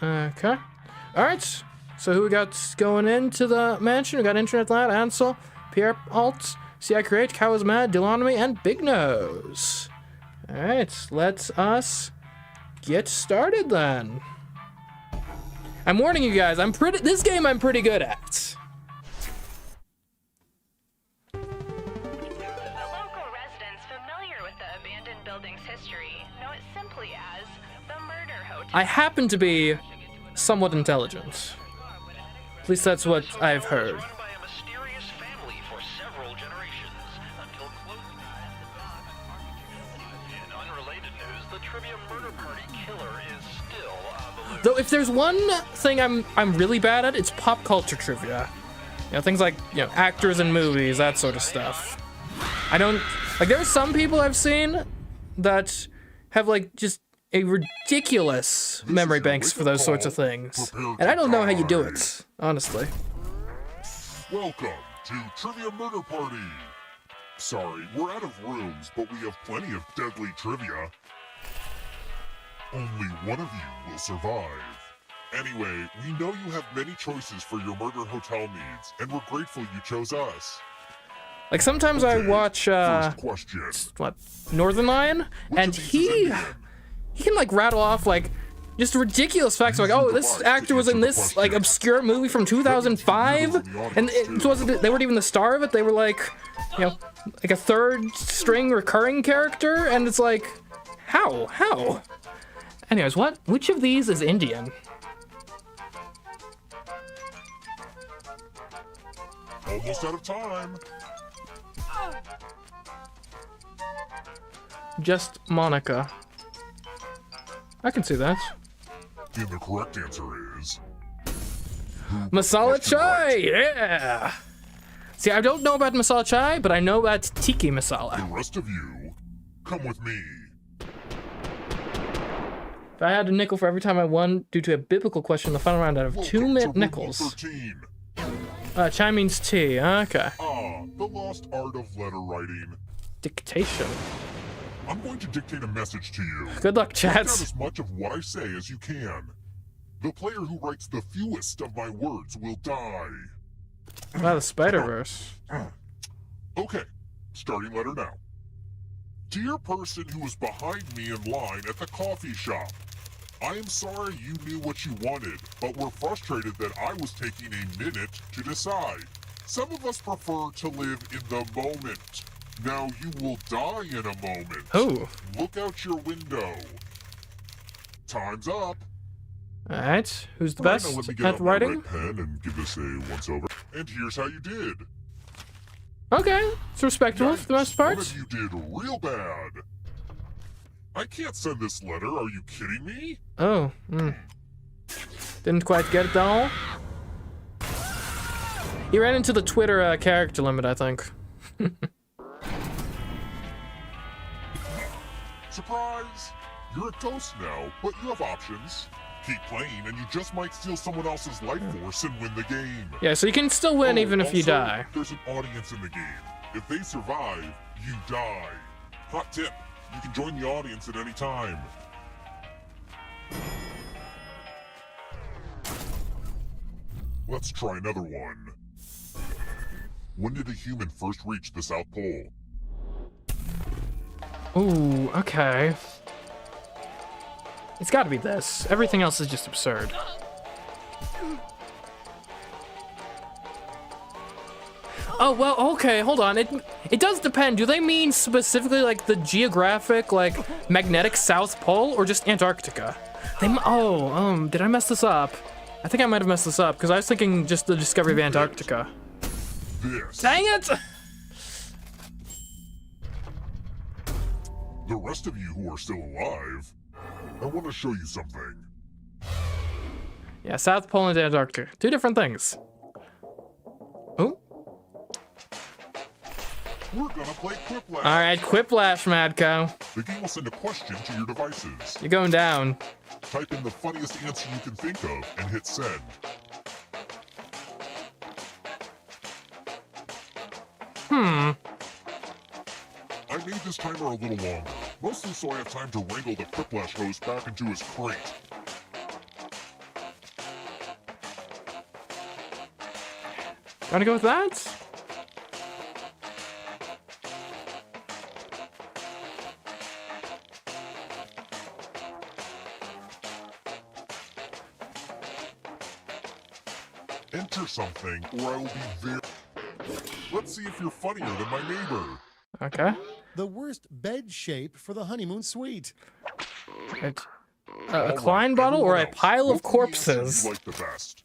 Okay. Alright. So who we got going into the mansion? We got Internet Lad, Ansel, Pierre Alt, CMeeCraft, Cow is Mad, Delonomy, and Big Nose. Alright, let's us get started then. I'm warning you guys, this game I'm pretty good at. The local residents familiar with the abandoned building's history know it simply as the Murder Hotel. I happen to be somewhat intelligent. At least that's what I've heard. Run by a mysterious family for several generations until in unrelated news, the Trivia Murder Party killer is still on the loose. Though if there's one thing I'm really bad at, it's pop culture trivia. You know, things like, you know, actors in movies, that sort of stuff. I don't like, there are some people I've seen that have like just a ridiculous memory banks for those sorts of things. And I don't know how you do it, honestly. Welcome to Trivia Murder Party. Sorry, we're out of rooms, but we have plenty of deadly trivia. Only one of you will survive. Anyway, we know you have many choices for your murder hotel needs, and we're grateful you chose us. Like sometimes I watch First question. what, Northern Lion, and he can like rattle off like just ridiculous facts like, oh, this actor was in this like obscure movie from 2005, and it wasn't, they weren't even the star of it, they were like, you know, like a third string recurring character, and it's like, how? Anyways, which of these is Indian? Almost out of time. Just Monica. I can see that. And the correct answer is... Masala chai, yeah! See, I don't know about masala chai, but I know about tiki The masala. rest of you, come with me. If I had a nickel for every time I won due to a biblical question in the final round out of Welcome 2 to room nickels. 13. Chai means tea, okay. The lost art of letter writing. Dictation. I'm going to dictate a message to you. Good luck, Write down chats. as much of what I say as you can. The player who writes the fewest of my words will die. Wow, the Spider-Verse. Okay, starting letter now. Dear person who was behind me in line at the coffee shop, I am sorry you knew what you wanted, but were frustrated that I was taking a minute to decide. Some of us prefer to live in the moment. Now you will die in a moment. Oh. Look out your window. Time's up. Alright, who's the Right, now best let me get at out my writing? red pen and give this a once-over. And here's how you did. Okay, it's respectable for the most One part. of you did real bad. I can't send this letter, are you kidding me? Oh, didn't quite get it though. He ran into the Twitter character limit, I think. Surprise! You're a ghost now, but you have options. Keep playing and you just might steal someone else's life force and win the game. Yeah, so you can still win even if you also, die. There's an audience in the game. If they survive, you die. Hot tip, you can join the audience at any time. Let's try another one. When did a human first reach the South Pole? Ooh, okay. It's gotta be this. Everything else is just absurd. Oh, well, okay, hold on. It does depend. Do they mean specifically, like, the geographic, like, magnetic South Pole, or just Antarctica? Did I mess this up? I think I might have messed this up, because I was thinking just the discovery of Antarctica. This. Dang it! The rest of you who are still alive, I want to show you something. Yeah, South Pole and Antarctica. Two different things. Oh. We're gonna play Quiplash. Alright, Quiplash, Mad Cow. The game will send a question to your devices. You're going down. Type in the funniest answer you can think of and hit send. I made this timer a little longer, mostly so I have time to wrangle the Quiplash host back into his crate. Wanna go with that? Enter something, or I will be very... Let's see if you're funnier than my neighbor. Okay. The worst bed shape for the honeymoon suite. Right. A Klein bottle or a pile of corpses? You like the best.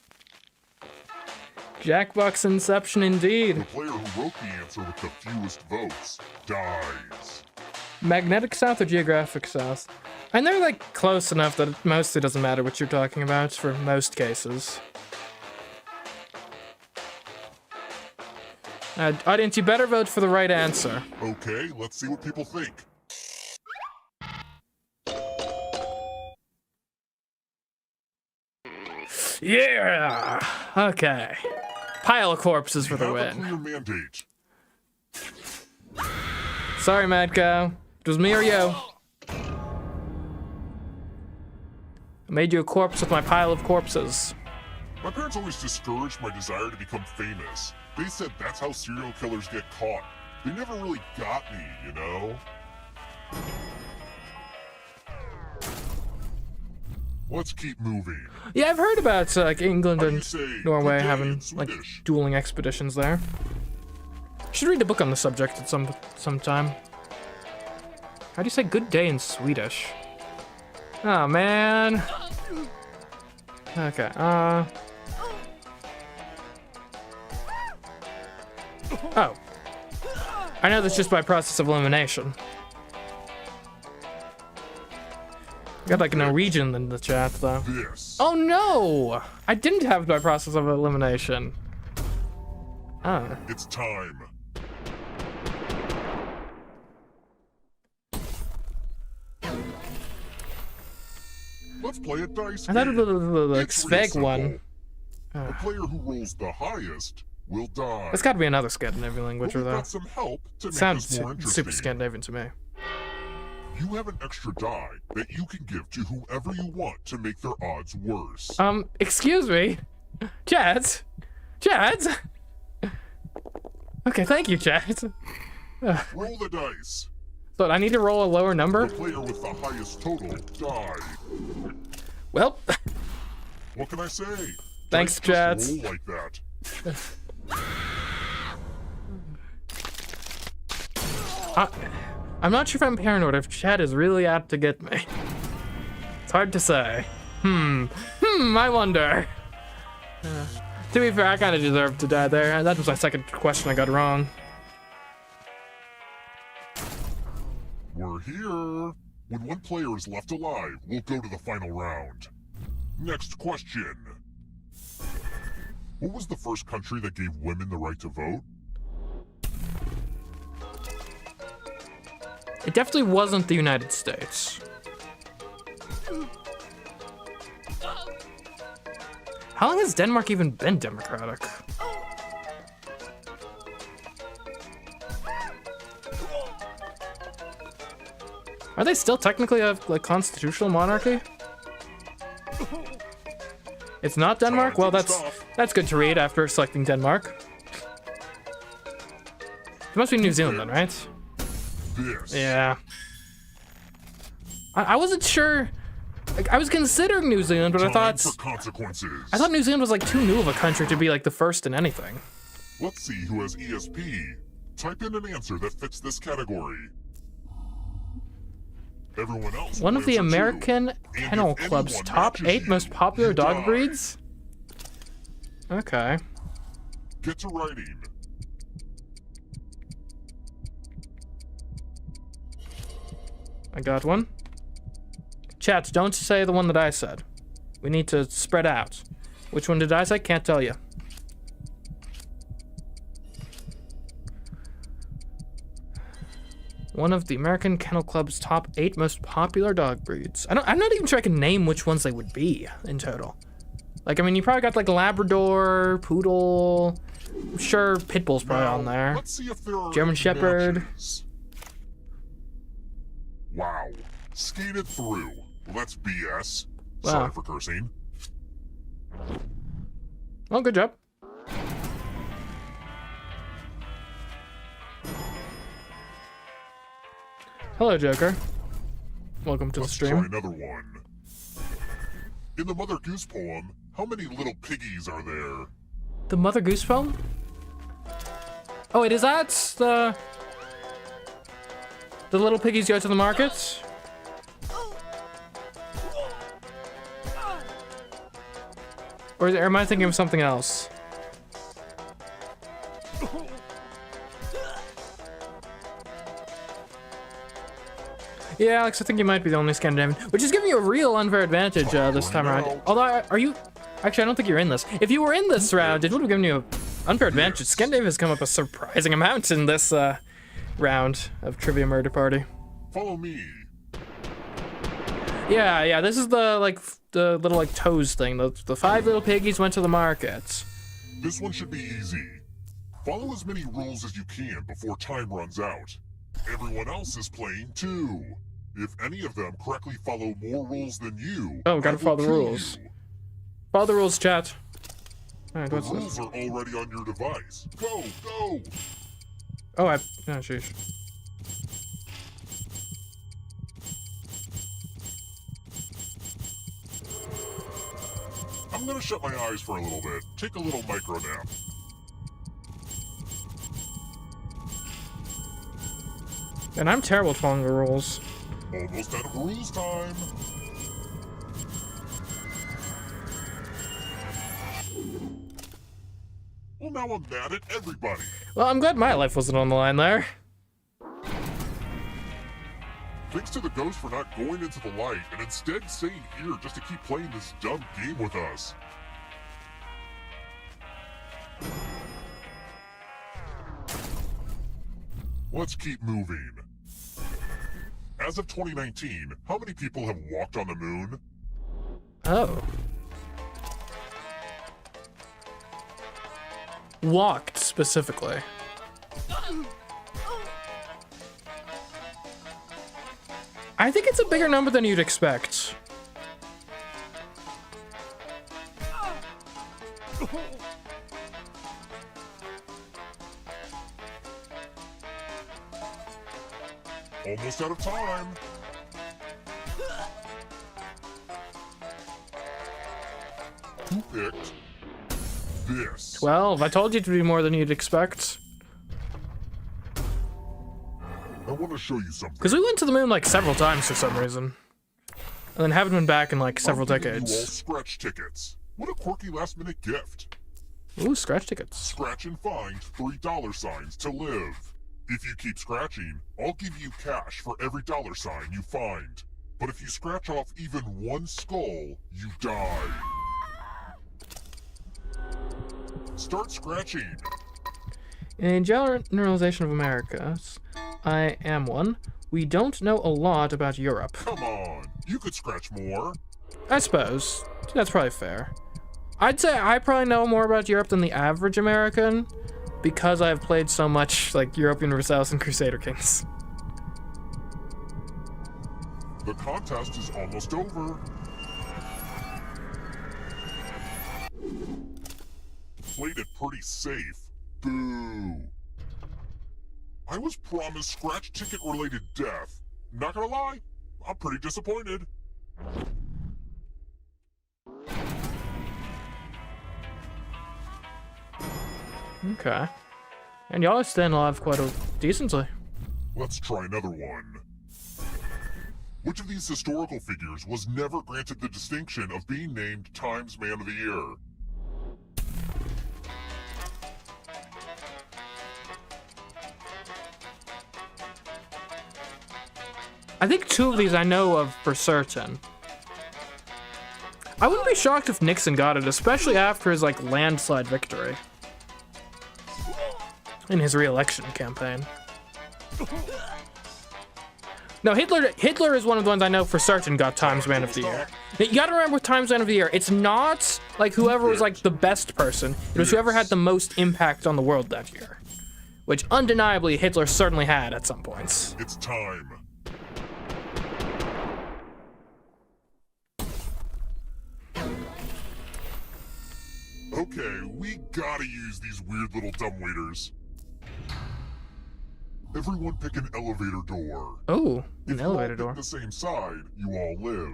Jackbox Inception The indeed. player who wrote the answer with the fewest votes dies. Magnetic South or Geographic South? And they're like close enough that it mostly doesn't matter what you're talking about for most cases. Audience, you better vote for the right answer. Okay, let's see what people think. Yeah! Okay. Pile of corpses for the Have a win. clear mandate. Sorry, Mad Cow. It was me or you. I made you a corpse with my pile of corpses. My parents always discouraged my desire to become famous. They said that's how serial killers get caught. They never really got me, you know? Let's keep moving. Yeah, I've heard about like England How do you and say Norway good day having in like Swedish? dueling expeditions there. Should read a book on the subject at some time. How do you say good day in Swedish? Oh man. Okay. Oh. I know that's just by process of elimination. Got like a Norwegian in the chat though. This. Oh no! I didn't have it by process of elimination. Oh. It's time. Let's play a dice I thought game. it was the like It's real Sveg simple. one. The player who rolls the highest will die. It's gotta be another Scandinavian language, But we've though. got some help to make Sounds this more interesting. super Scandinavian to me. You have an extra die that you can give to whoever you want to make their odds worse. Excuse me? Chad? Chad? Okay, thank you, Chad. Roll the dice. But I need to roll a lower number? The player with the highest total die. Well, What can I say? Thanks, Dice just Chad. roll like that. I'm not sure if I'm paranoid, if Chad is really out to get me. It's hard to say. I wonder. To be fair, I kind of deserved to die there. That was my second question I got wrong. We're here. When one player is left alive, we'll go to the final round. Next question. What was the first country that gave women the right to vote? It definitely wasn't the United States. How long has Denmark even been democratic? Are they still technically a like constitutional monarchy? It's not Denmark? Well, that's good to read after selecting Denmark. It must be New Zealand then, right? This. Yeah. I wasn't sure. Like, I was considering New Zealand, but Time I thought for consequences. New Zealand was like too new of a country to be like the first in anything. Let's see who has ESP. Type in an answer that fits this category. Everyone else. One will of the answer too. American And Kennel if Club's anyone top matches 8 you, most popular you dog die. breeds? Okay. Get to writing. I got one. Chat, don't say the one that I said. We need to spread out. Which one did I say? Can't tell you. One of the American Kennel Club's top 8 most popular dog breeds. I'm not even sure I can name which ones they would be in total. Like, I mean, you probably got like Labrador, Poodle. I'm sure Pitbull's probably Now, on there. Let's see if there are German any Shepherd. matches. Wow. Skated through. Well, that's BS. Wow. Sorry for cursing. Well, good job. Hello, Joker. Welcome to the Let's try stream. another one. In the Mother Goose poem, how many little piggies are there? The Mother Goose poem? Oh, wait, is that the little piggies go to the market? Or am I thinking of something else? Yeah, Alex, I think you might be the only Scandinavian, which is giving you a real unfair advantage this time around. Although, are you? Actually, I don't think you're in this. If you were in this round, it would have given you an unfair advantage. Scandinavia has come up a surprising amount in this round of Trivia Murder Party. Follow me. Yeah, this is the the little toes thing. The 5 little piggies went to the market. This one should be easy. Follow as many rules as you can before time runs out. Everyone else is playing too. If any of them correctly follow more rules than you, Oh, gotta follow the rules. Follow the rules, chat. Alright, The what's rules this? are already on your device. Go, go! Oh, oh, sheesh. I'm gonna shut my eyes for a little bit. Take a little micro nap. And I'm terrible at following the rules. Almost out of rules time. Well, now I'm mad at everybody. Well, I'm glad my life wasn't on the line there. Thanks to the ghost for not going into the light and instead staying here just to keep playing this dumb game with us. Let's keep moving. As of 2019, how many people have walked on the moon? Oh. Walked, specifically. I think it's a bigger number than you'd expect. Almost out of time. Who picked this? 12. I told you to be more than you'd expect. I want to show you something. Because we went to the moon like several times for some reason. And then haven't been back in like several I'm giving you all decades. scratch tickets. What a quirky last-minute gift. Ooh, scratch tickets. Scratch and find $3 to live. If you keep scratching, I'll give you cash for every $sign you find. But if you scratch off even one skull, you die. Start scratching. In Generalization of America, I am one. We don't know a lot about Europe. Come on, you could scratch more. I suppose. That's probably fair. I'd say I probably know more about Europe than the average American, because I've played so much like European Universalis and Crusader Kings. The contest is almost over. Played it pretty safe. Boo. I was promised scratch ticket related death. Not gonna lie, I'm pretty disappointed. Okay. And y'all are staying alive quite decently. Let's try another one. Which of these historical figures was never granted the distinction of being named Times Man of the Year? I think 2 of these I know of for certain. I wouldn't be shocked if Nixon got it, especially after his like landslide victory in his re-election campaign. No, Hitler is one of the ones I know for certain got Times Man of the Year. Now, you gotta remember with Times Man of the Year, it's not like whoever was like the best person, it was whoever had the most impact on the world that year. Which undeniably Hitler certainly had at some points. It's time. Okay, we gotta use these weird little dumbwaiters. Everyone pick an elevator door. Oh, an If you elevator all door. pick the same side, you all live.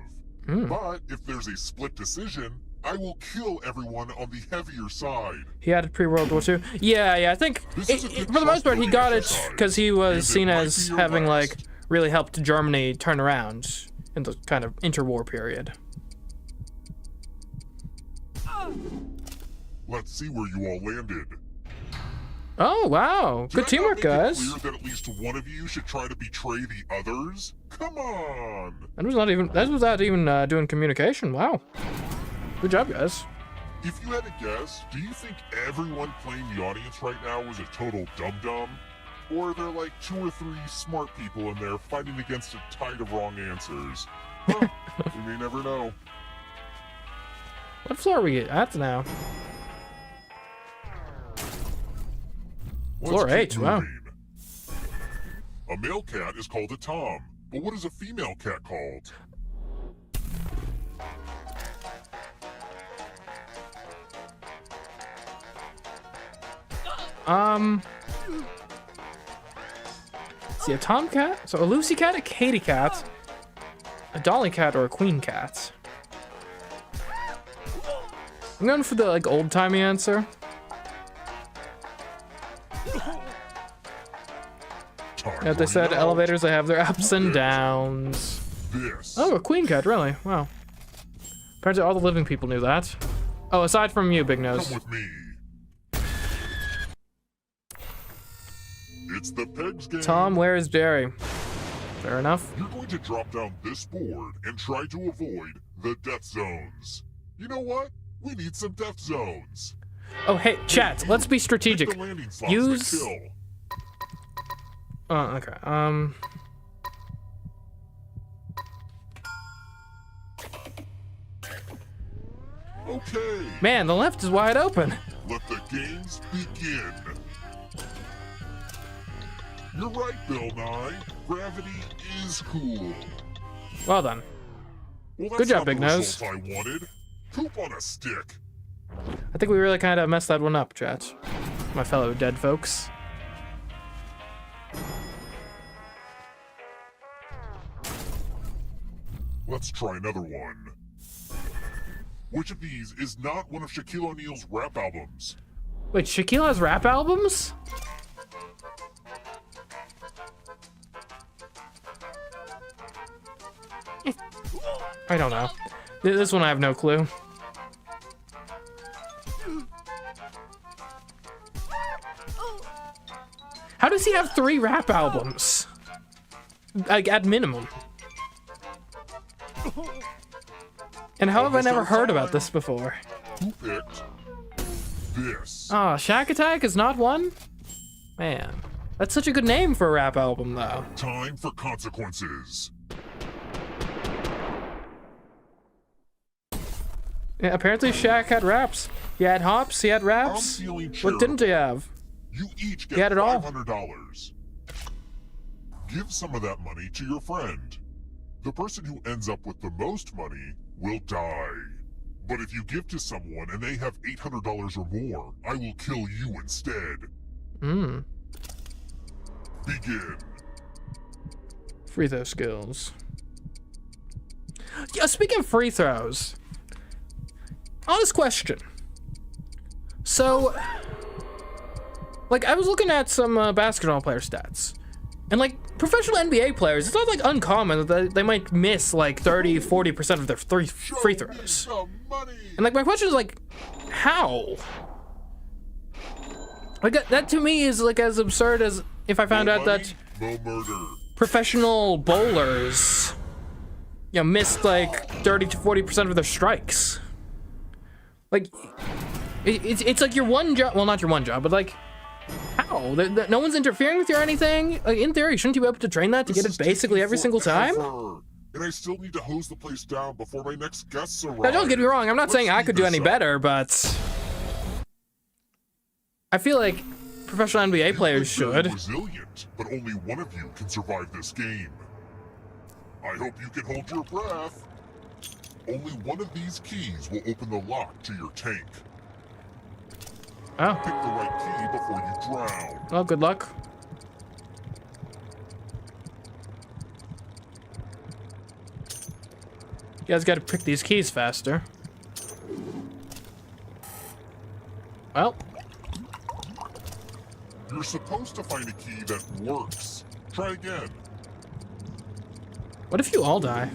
But if there's a split decision, I will kill everyone on the heavier side. He had it pre-World War II. Yeah, I think for the most part he got it because he was seen as having like really helped Germany turn around in the kind of interwar period. Let's see where you all landed. Oh wow, good Did I teamwork, not make it guys. clear that at least one of you should try to betray the others? Come on! That was without even doing communication. Wow, good job, guys. If you had to guess, do you think everyone playing the audience right now was a total dum-dum? Or are there like 2 or 3 smart people in there fighting against a tide of wrong answers? Huh, we may never know. What floor are we at now? Let's Floor keep 8, wow. moving. A male cat is called a tom, but what is a female cat called? See, a tomcat, so a Lucy cat, a Katy cat, a Dolly cat, or a Queen cat. I'm going for the like old-timey answer. Yeah, they said elevators, they have their ups and downs. This. Oh, a Queen cat, really? Wow. Apparently all the living people knew that. Oh, aside from you, Big Nose. Come with me. It's the Pegs game. Tom, where is Jerry? Fair enough. You're going to drop down this board and try to avoid the death zones. You know what? We need some death zones. Oh, hey, chat, let's be strategic. Pick the landing slots Use... to kill. Okay, Okay. Man, the left is wide open. Let the games begin. You're right, Bill Nye. Gravity is cool. Well done. Well, Good job, that's not Big the Nose. result I wanted. Poop on a stick. I think we really kind of messed that one up, chat. My fellow dead folks. Let's try another one. Which of these is not one of Shaquille O'Neal's rap albums? Wait, Shaquille has rap albums? I don't know. This one I have no clue. How does he have 3 rap albums? Like, at minimum. And how have I never heard about this before? Who picked this? Oh, Shack Attack is not one? Man, that's such a good name for a rap album, though. Time for consequences. Yeah, apparently Shaq had raps. He had hops, he had raps. I'm feeling What didn't he have? You each He get had it all. $500. Give some of that money to your friend. The person who ends up with the most money will die. But if you give to someone and they have $800 or more, I will kill you instead. Begin. Free throw skills. Yeah, speaking of free throws. Honest question. So, like, I was looking at some basketball player stats. And, like, professional NBA players, it's not, like, uncommon that they might miss, like, 30-40% of their free throws. Some money. And, like, my question is, like, how? Like, that to me is, like, as absurd as if I found No out that money, no murder. professional bowlers, you know, missed, like, 30-40% of their strikes. Like, it's like your one job, well, not your one job, but, like, how? No one's interfering with you or anything? Like, in theory, shouldn't you be able to train that to get it basically every single time? And I still need to hose the place down before my next guests arrive. Now, don't get me wrong, I'm not Let's saying I speed could do this any up. better, but I feel like professional NBA players You're very should. resilient, but only one of you can survive this game. I hope you can hold your breath. Only one of these keys will open the lock to your tank. Oh, Pick the right key before you drown. well, good luck. You guys gotta pick these keys faster. Well. You're supposed to find a key that works. Try again. What if you all die?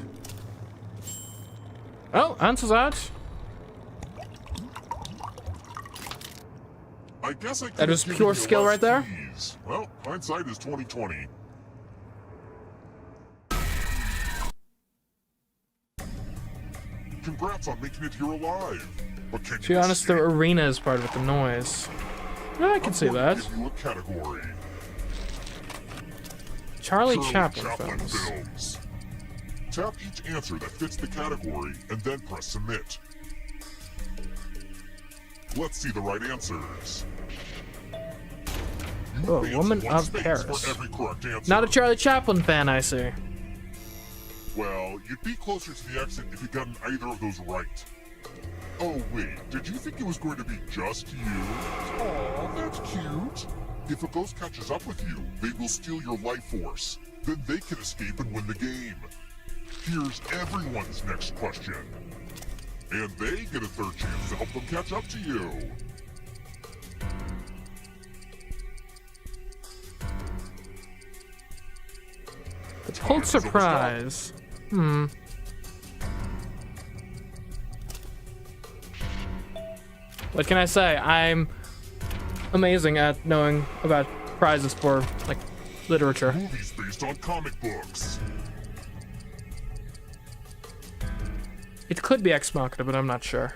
Oh, answer's out. I guess I That was pure skill right there. Keys. Well, hindsight is 20/20. Congrats on making it here alive. But can To be you honest, the escape? arena is part of it, the noise. Yeah, I can see I'm going to that. give you a category. Charlie Shirley Chaplin Chaplin films. films. Tap each answer that fits the category and then press submit. Let's see the right answers. You Oh, advance Woman one of space Paris. For every correct answer. Not a Charlie Chaplin fan, I see. Well, you'd be closer to the exit if you'd gotten either of those right. Oh wait, did you think it was going to be just you? Aw, that's cute. If a ghost catches up with you, they will steal your life force. Then they can escape and win the game. Here's everyone's next question. And they get a third chance to help them catch up to you. The Pulitzer Prize. What can I say? I'm amazing at knowing about prizes for, like, literature. Movies based on comic books. It could be Ex Machina, but I'm not sure.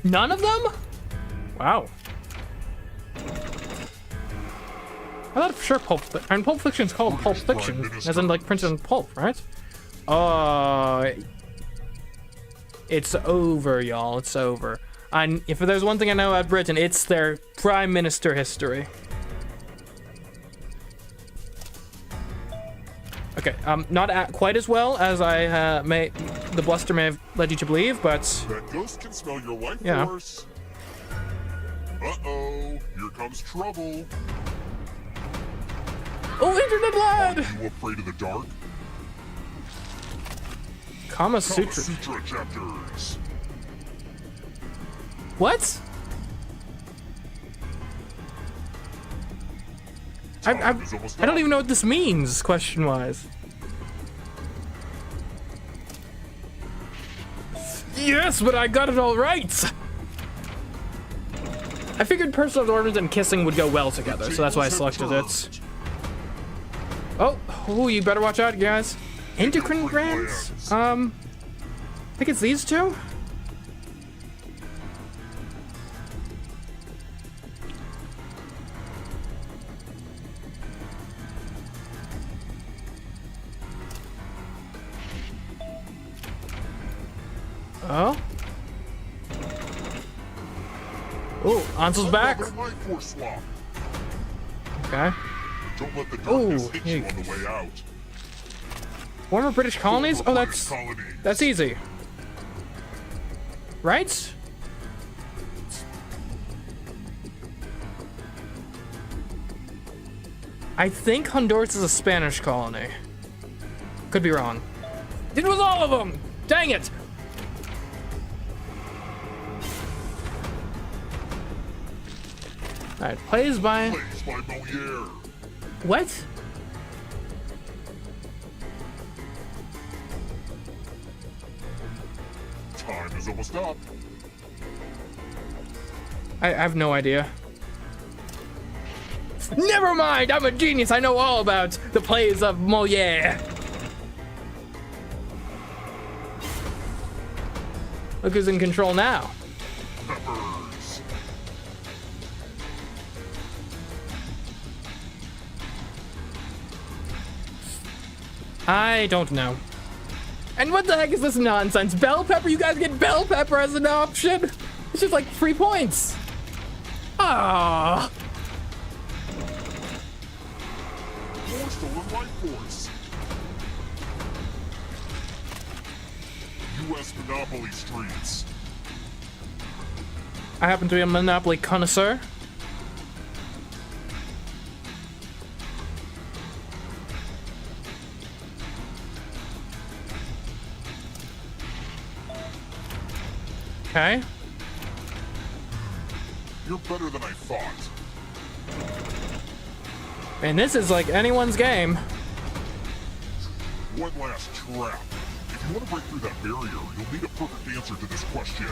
None of them? Wow. I thought for sure Pulp Fiction's called Pulp Fiction, as in like printed in pulp, right? Oh, it's over, y'all. It's over. If there's one thing I know about Britain, it's their prime minister history. Okay, not quite as well as the bluster may have led you to believe, but That ghost can smell your life Yeah. force. Uh-oh, here comes trouble. oh, internet lad! Are you afraid of the dark? Kama Kama Sutra. Sutra chapters. What? Time is almost I don't up. even know what this means, question-wise. Yes, but I got it all right! I figured personal ornaments and kissing would go well together, so that's why I selected it. Oh, you better watch out, guys. Endocrine glands? I think it's these two? Oh? Oh, Ansel's back. Another life force swap. Okay. Don't let the Oh, darkness hit you hey. on the way out. Former British colonies? Oh, Former British colonies. that's easy. Right? I think Honduras is a Spanish colony. Could be wrong. It was all of them! Dang it! Alright, plays by... Plays by Moliere. What? Time is almost up. I have no idea. Never mind! I'm a genius! I know all about the plays of Moliere! Look who's in control now. Peppers. I don't know. And what the heck is this nonsense? Bell pepper? You guys get bell pepper as an option? It's just like 3 points. Ah. More stolen life force. U.S. Monopoly streets. I happen to be a Monopoly connoisseur. Okay. You're better than I thought. And this is like anyone's game. One last trap. If you want to break through that barrier, you'll need a perfect answer to this question.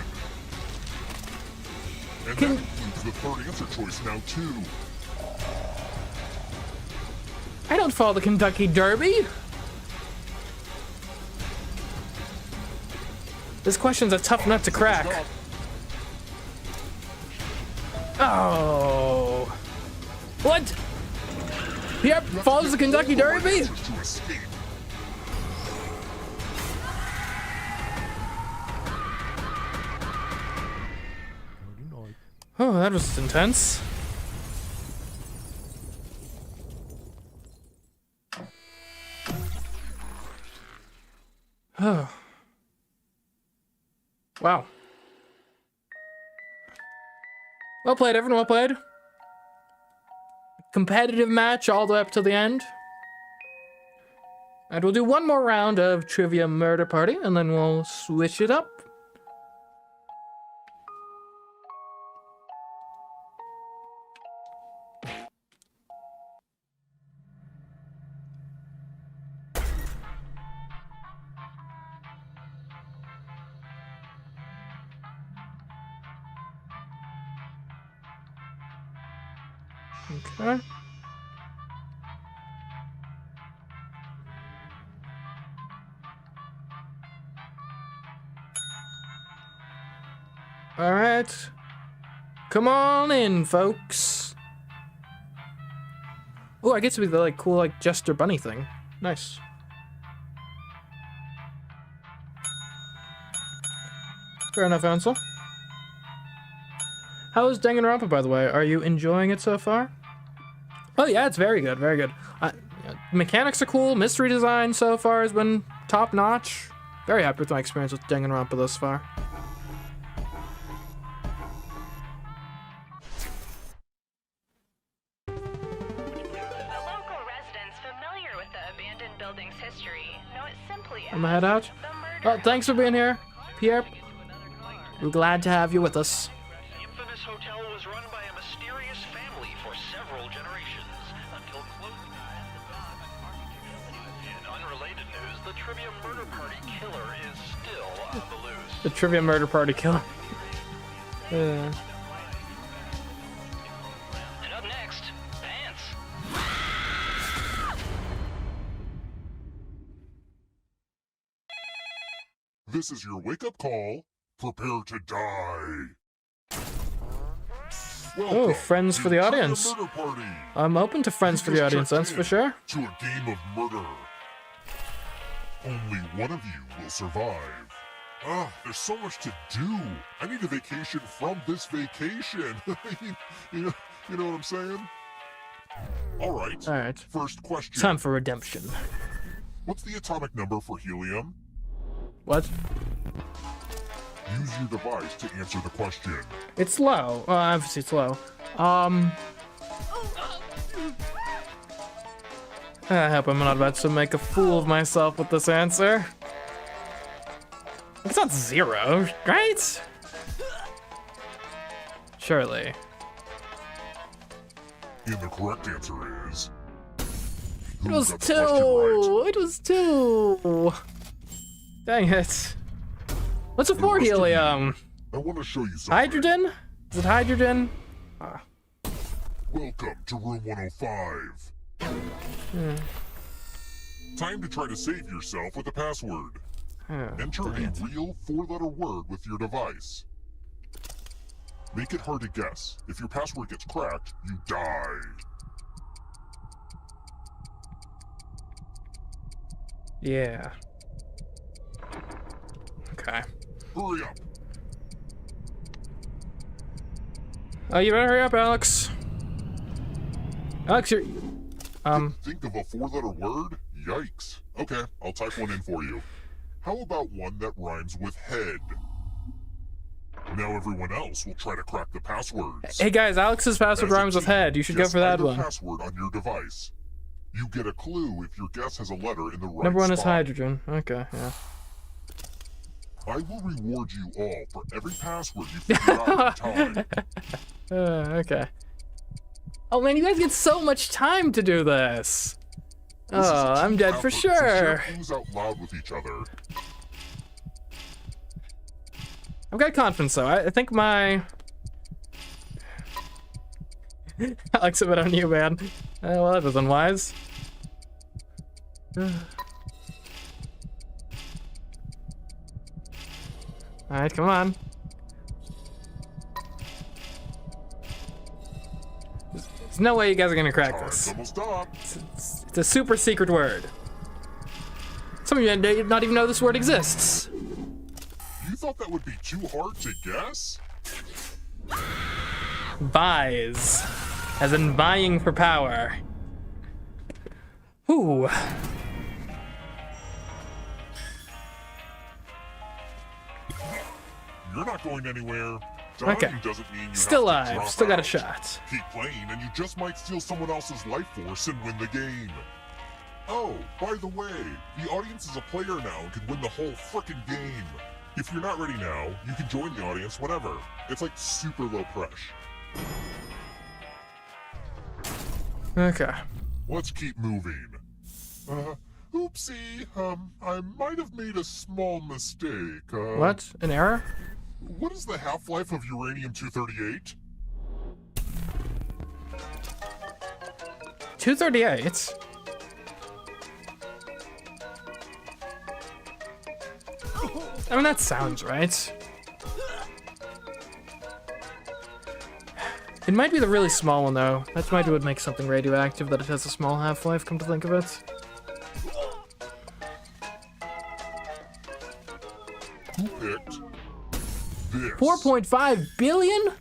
And that includes the third answer choice now, too. I don't follow the Kentucky Derby. This question's a tough nut to crack. Oh. What? Yep, follows the Kentucky Derby? Oh, that was intense. Oh. Wow. Well played, everyone. Well played. Competitive match all the way up to the end. And we'll do one more round of Trivia Murder Party, and then we'll switch it up. Okay. All right. Come on in, folks. Oh, I get to be the like cool like jester bunny thing. Nice. Fair enough, Ansel. How is Danganronpa, by the way? Are you enjoying it so far? Oh yeah, it's very good, very good. Mechanics are cool. Mystery design so far has been top notch. Very happy with my experience with Danganronpa thus far. The local residents familiar with the abandoned building's history know it simply as I'm gonna head out. the murder. Well, thanks for being here, Pierre. We're glad to have you with us. The infamous hotel was run by a mysterious family for several generations until closing. In unrelated news, the Trivia Murder Party killer is still on the loose. The Trivia Murder Party killer. And up next, Pants. This is your wake-up call. Prepare to die. Oh, friends for the audience. Murder Party. I'm open to friends for the audience, that's for sure. To a game of murder. Only one of you will survive. There's so much to do. I need a vacation from this vacation. you know what I'm saying? All right. First question. Time for redemption. What's the atomic number for helium? What? Use your device to answer the question. It's low. Obviously it's low. I hope I'm not about to make a fool of myself with this answer. It's not 0, right? Surely. And the correct answer is... It was got the question 2! right? It was 2! Dang it. What's a 4 helium? I want to show you something. Hydrogen? Is it hydrogen? Welcome to room 105. Time to try to save yourself with a password. Enter a real 4-letter word with your device. Make it hard to guess. If your password gets cracked, you die. Yeah. Okay. Hurry up. Oh, you better hurry up, Alex. Alex, you're... Think of a 4-letter word? Yikes. Okay, I'll type one in for you. How about one that rhymes with head? Now everyone else will try to crack the passwords. Hey guys, Alex's password As a rhymes with team, head. You should go guess for that either one. Password on your device. You get a clue if your guess has a letter in the right Number 1 is spot. hydrogen. Okay, yeah. I will reward you all for every password you figure out in time. Okay. Oh man, you guys get so much time to do this. This is a Oh, I'm team dead for effort, so share sure. things out loud with each other. I've got confidence though. I think my Alex, a bit on you, man. Well, that was unwise. Alright, come on. There's no way you guys are gonna crack Time's this. almost up. It's a super secret word. Some of you did not even know this word exists. You thought that would be too hard to guess? Vies. As in vying for power. Ooh. You're not going anywhere. Dying Okay. doesn't mean you Still have to alive. drop Still got a out. shot. Keep playing and you just might steal someone else's life force and win the game. Oh, by the way, the audience is a player now and can win the whole frickin' game. If you're not ready now, you can join the audience whenever. It's like super low pressure. Okay. Let's keep moving. Oopsie, I might have made a small mistake. What? An error? What is the half-life of uranium-238? 238. I mean, that sounds right. It might be the really small one, though. That might be what makes something radioactive, that it has a small half-life, come to think of it. Who picked this? 4.5 billion?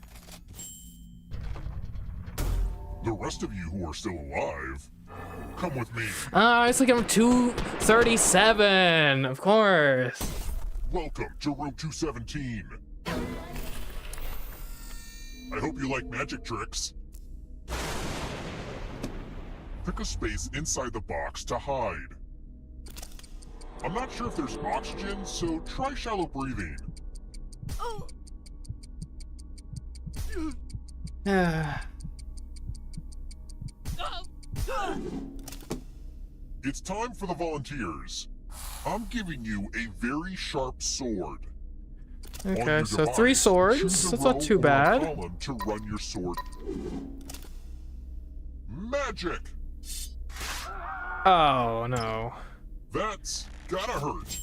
The rest of you who are still alive, come with me. It's like I'm 237, of course. Welcome to room 217. I hope you like magic tricks. Pick a space inside the box to hide. I'm not sure if there's oxygen, so try shallow breathing. It's time for the volunteers. I'm giving you a very sharp sword. On Okay, your so device, 3 choose swords. a That's not row too or a bad. column to run your sword. Magic! Oh, no. That's gotta hurt.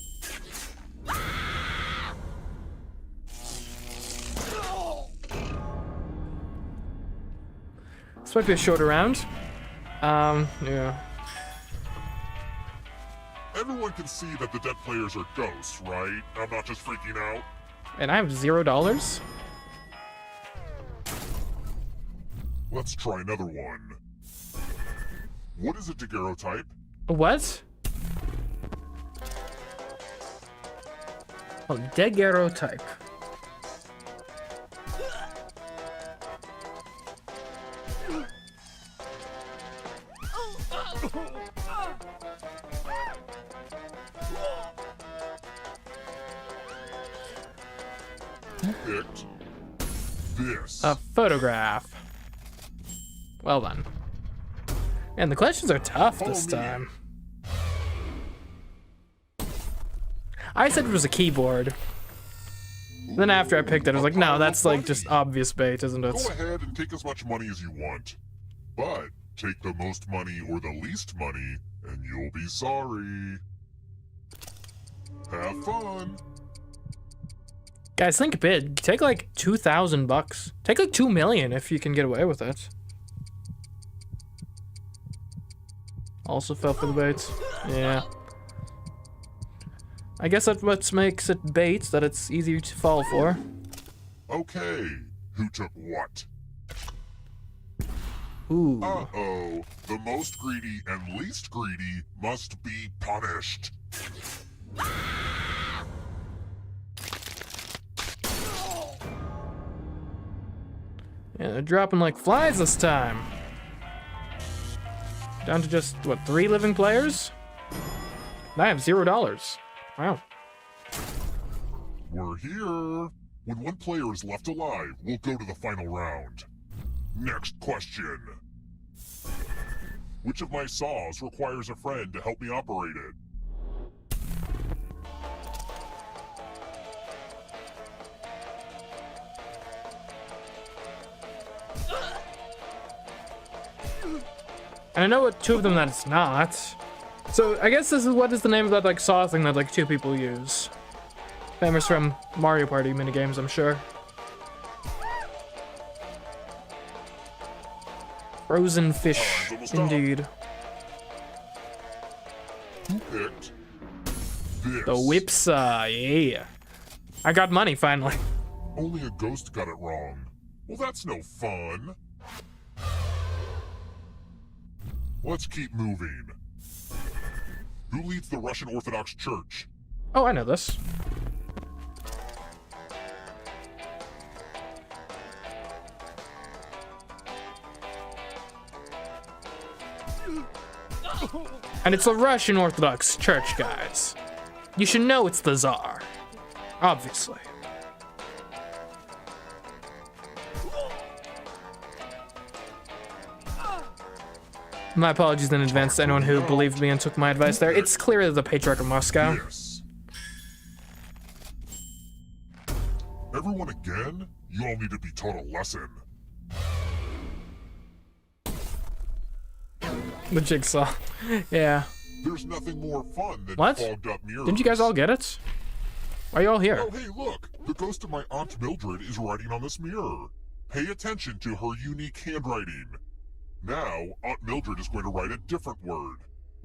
This might be a shorter round. Yeah. Everyone can see that the dead players are ghosts, right? I'm not just freaking out. And I have $0? Let's try another one. What is a daguerreotype? What? Oh, daguerreotype. Who picked this? A photograph. Well done. And the questions are tough this Follow me. time. I said it was a keyboard. Then after I picked it, I was like, no, that's like just obvious bait, isn't it? Go ahead and take as much money as you want. But take the most money or the least money, and you'll be sorry. Have fun. Guys, think big. Take like $2,000. Take like 2 million if you can get away with it. Also fell for the bait. Yeah. I guess that's what makes it bait, that it's easy to fall for. Okay, who took what? Ooh. Uh-oh, the most greedy and least greedy must be punished. Yeah, they're dropping like flies this time. Down to just, what, 3 living players? And I have $0. Wow. We're here. When one player is left alive, we'll go to the final round. Next question. Which of my saws requires a friend to help me operate it? And I know what two of them that it's not. So I guess this is what is the name of that like saw thing that like two people use. Famous from Mario Party minigames, I'm sure. Frozen fish, indeed. Who picked this? The whipsaw, yeah. I got money finally. Only a ghost got it wrong. Well, that's no fun. Let's keep moving. Who leads the Russian Orthodox Church? Oh, I know this. And it's the Russian Orthodox Church, guys. You should know it's the Tsar. Obviously. My apologies in advance to anyone who believed me and took my advice there. It's clearly the Patriarch of Moscow. Yes. Everyone again? You all need to be taught a lesson. The jigsaw. Yeah. There's nothing more fun than What? fogged up mirrors. Didn't you guys all get it? Why are you all here? Oh, hey, look! The ghost of my Aunt Mildred is writing on this mirror. Pay attention to her unique handwriting. Now, Aunt Mildred is going to write a different word.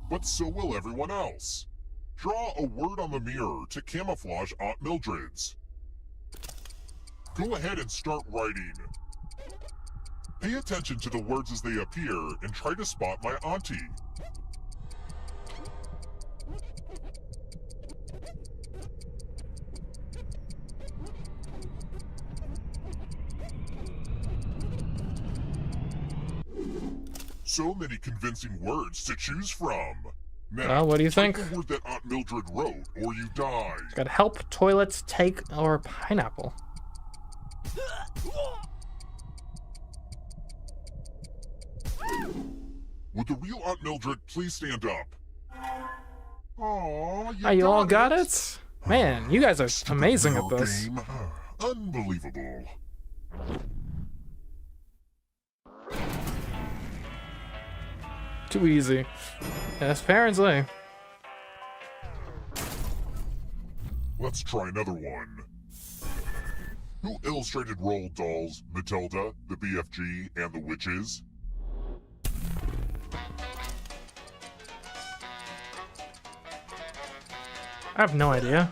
But so will everyone else. Draw a word on the mirror to camouflage Aunt Mildred's. Go ahead and start writing. Pay attention to the words as they appear and try to spot my auntie. So many convincing words to choose from. Now, What do you think? type the word that Aunt Mildred wrote, or you die. Got help, toilets, take, or pineapple. Would the real Aunt Mildred please stand up? Aww, Oh, you all got it? Man, you guys are amazing at Stupid this. game. Unbelievable. Too easy. Yes, apparently. Let's try another one. Who illustrated Roald Dolls, Matilda, the BFG, and the Witches? I have no idea.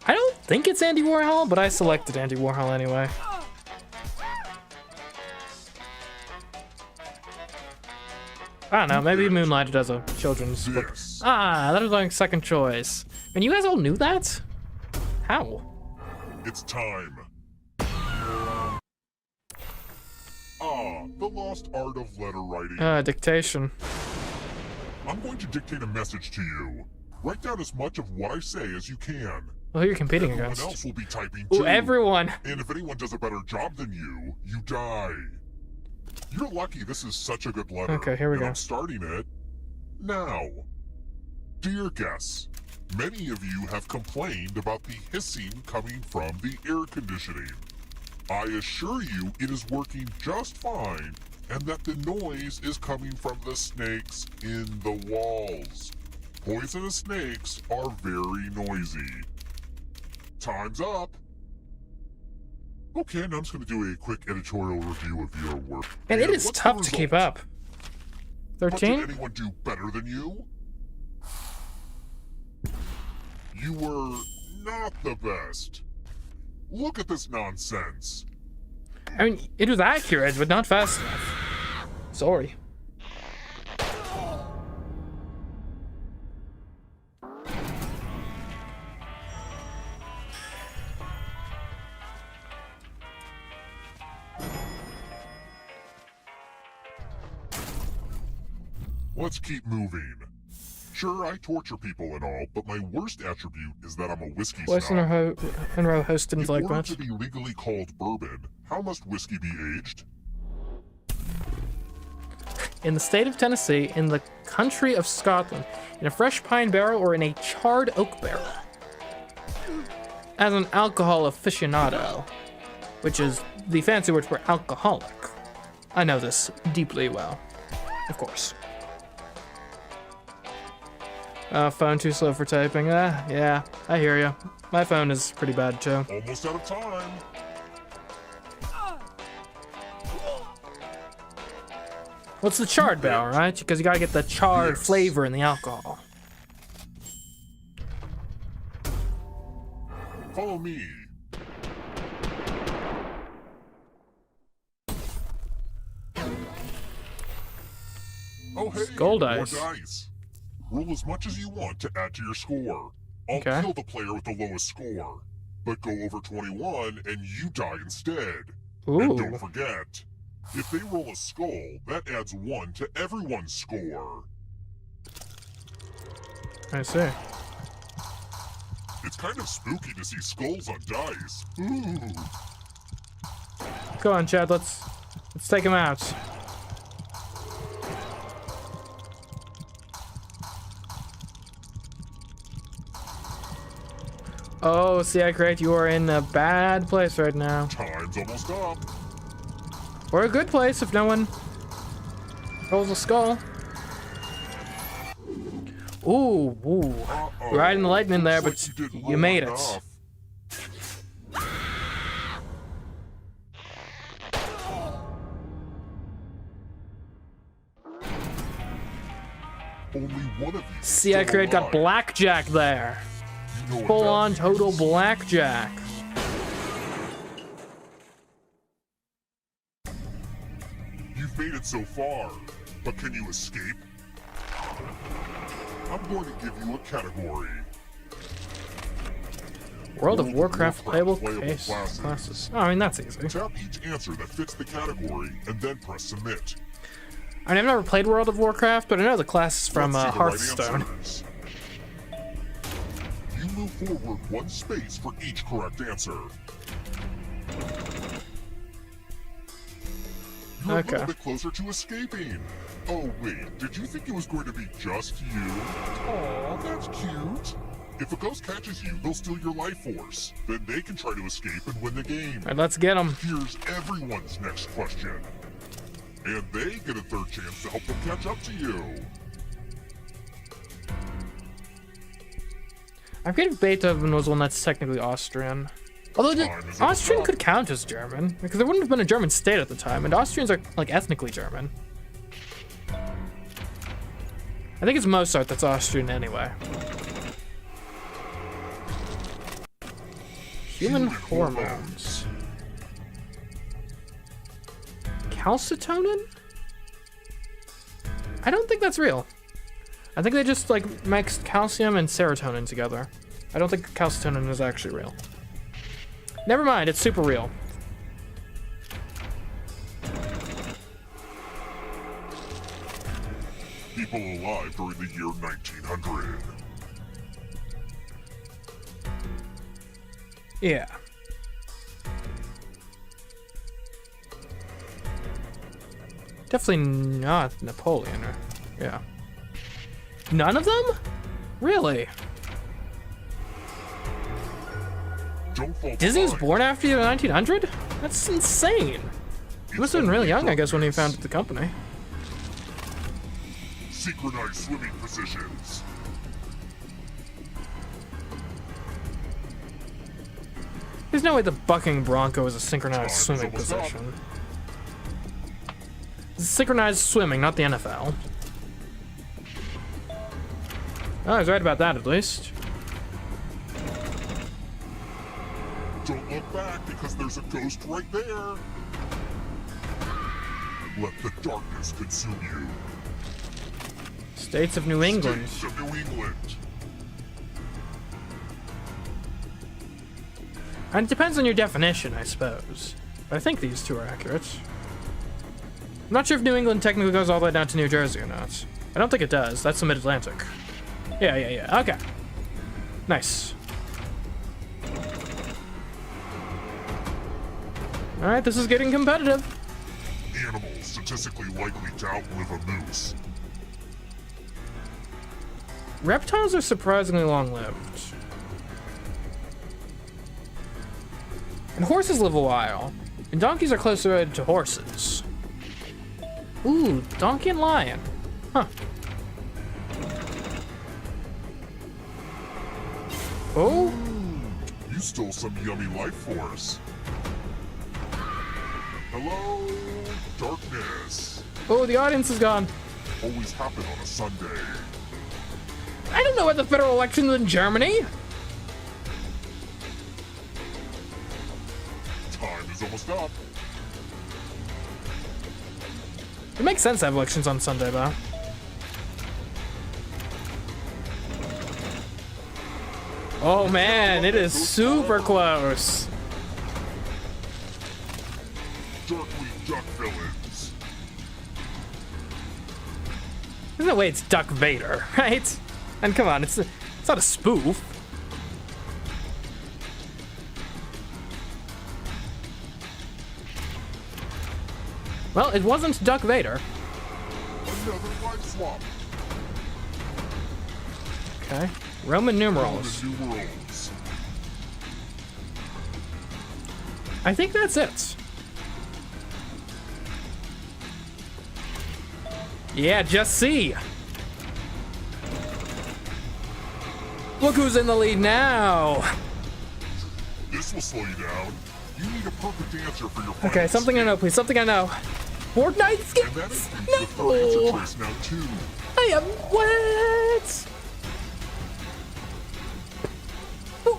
I don't think it's Andy Warhol, but I selected Andy Warhol anyway. I don't know, maybe he moonlighted as a children's book. This. Ah, that was my second choice. And you guys all knew that? How? It's time. The lost art of letter writing. Dictation. I'm going to dictate a message to you. Write down as much of what I say as you can. Well, who you're competing Everyone against? else will be typing Ooh, too. everyone! And if anyone does a better job than you, you die. You're lucky this is such a good letter. Okay, here we and go. I'm starting it now. Dear guests, many of you have complained about the hissing coming from the air conditioning. I assure you it is working just fine, and that the noise is coming from the snakes in the walls. Poisonous snakes are very noisy. Time's up. Okay, now I'm just going to do a quick editorial review of your work. And it is what's the tough to keep result? up. But did 13? anyone do better than you? You were not the best. Look at this nonsense. I mean, it was accurate, but not fast enough. Sorry. Let's keep moving. Sure, I torture people and all, but my worst attribute is that I'm a whiskey Voice in snob. row host didn't In like order that. to be legally called bourbon, how must whiskey be aged? In the state of Tennessee, in the country of Scotland, in a fresh pine barrel, or in a charred oak barrel. As an alcohol aficionado, which is the fancy word for alcoholic, I know this deeply well, of course. Phone too slow for typing. Yeah, I hear you. My phone is pretty bad too. Almost out of time. What's the charred barrel, right? Because you gotta get the charred Yes. flavor in the alcohol. Follow me. Oh hey, Skull more dice. dice. Roll as much as you want to add to your score. I'll Okay. kill the player with the lowest score. But go over 21 and you die instead. And don't Ooh. forget, if they roll a skull, that adds 1 to everyone's score. I see. It's kind of spooky to see skulls on dice. Ooh. Go on, Chad. Let's take him out. Oh, CMeeCraft, you are in a bad place right now. Time's almost up. Or a good place if no one rolls a skull. Ooh. Uh-oh. Right in the lightning there, but Looks like didn't you roll made it. enough. Only one of you. CMeeCraft got blackjack there. You know what Full that on total means. blackjack. You've made it so far, but can you escape? I'm going to give you a category. World of Warcraft playable playable case classes. classes. Oh, I mean, that's easy. Tap each answer that fits the category and then press submit. I mean, I've never played World of Warcraft, but I know the classes from Let's see the right Hearthstone. answers. You move forward 1 space for each correct answer. You're a Okay. little bit closer to escaping. Oh wait, did you think it was going to be just you? Aw, that's cute. If a ghost catches you, they'll steal your life force. Then they can try to escape and win the game. All right, let's get them. Here's everyone's next question. And they get a 3rd chance to help them catch up to you. I forget if Beethoven was one that's technically Austrian. Although Time is Austrian up. could count as German, because there wouldn't have been a German state at the time, and Austrians are, like, ethnically German. I think it's Mozart that's Austrian anyway. Human hormones. Calcitonin? I don't think that's real. I think they just like mixed calcium and serotonin together. I don't think calcitonin is actually real. Never mind, it's super real. People alive during the year 1900. Yeah. Definitely not Napoleon. Or, yeah. None of them? Really? Don't fall Disney was behind. born after the 1900? That's insane. He must have been really young, I guess, when he founded the company. Synchronized swimming positions. There's no way the bucking bronco is a synchronized Time's swimming almost up. position. It's synchronized swimming, not the NFL. Oh, I was right about that, at least. Don't look back because there's a ghost right there. Let the darkness consume you. States of New England. States of New England. And it depends on your definition, I suppose. But I think these two are accurate. I'm not sure if New England technically goes all the way down to New Jersey or not. I don't think it does. That's the Mid-Atlantic. Yeah. Okay. Nice. Alright, this is getting competitive. Animals statistically likely to outlive a moose. Reptiles are surprisingly long-lived. And horses live a while. And donkeys are closer related to horses. Ooh, donkey and lion. Huh. Oh? You stole some yummy life force. Hello, darkness. Oh, the audience is gone. Always happen on a Sunday. I don't know what the federal elections in Germany. Time is almost up. It makes sense to have elections on Sunday, though. Oh man, it is super close. Darkwing Duck villains. There's no way it's Duck Vader, right? And come on, it's not a spoof. Well, it wasn't Duck Vader. Another life swap. Okay. Roman numerals. New worlds. I think that's it. Yeah, just see. Look who's in the lead now. This will slow you down. You need a perfect answer for your Okay, final something I escape. know, please. Something I know. Fortnite And that skins. includes the third answer No. choice now too. I am what?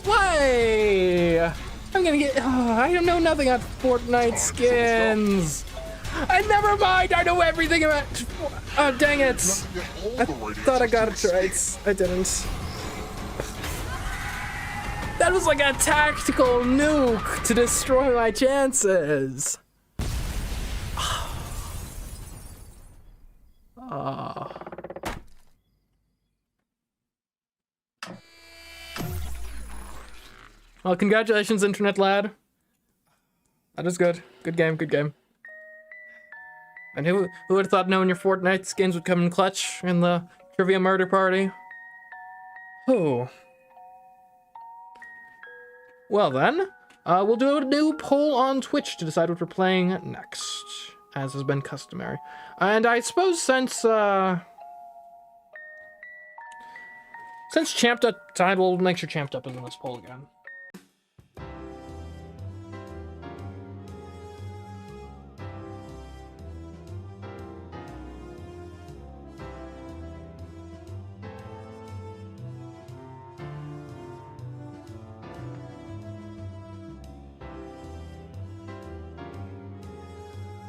Why? I'm gonna get. Oh, I don't know nothing about Fortnite skins. I never mind. I know everything about. Oh, dang it! Not to get all I the right thought I answers got to it right. escape. I didn't. That was like a tactical nuke to destroy my chances. Well, congratulations, Internet Lad. That is good. Good game, good game. And who would have thought knowing your Fortnite skins would come in clutch in the trivia murder party? Oh. Well then, we'll do a new poll on Twitch to decide what we're playing next, as has been customary. And I suppose since Champed Up died, we'll make sure Champed Up is in this poll again.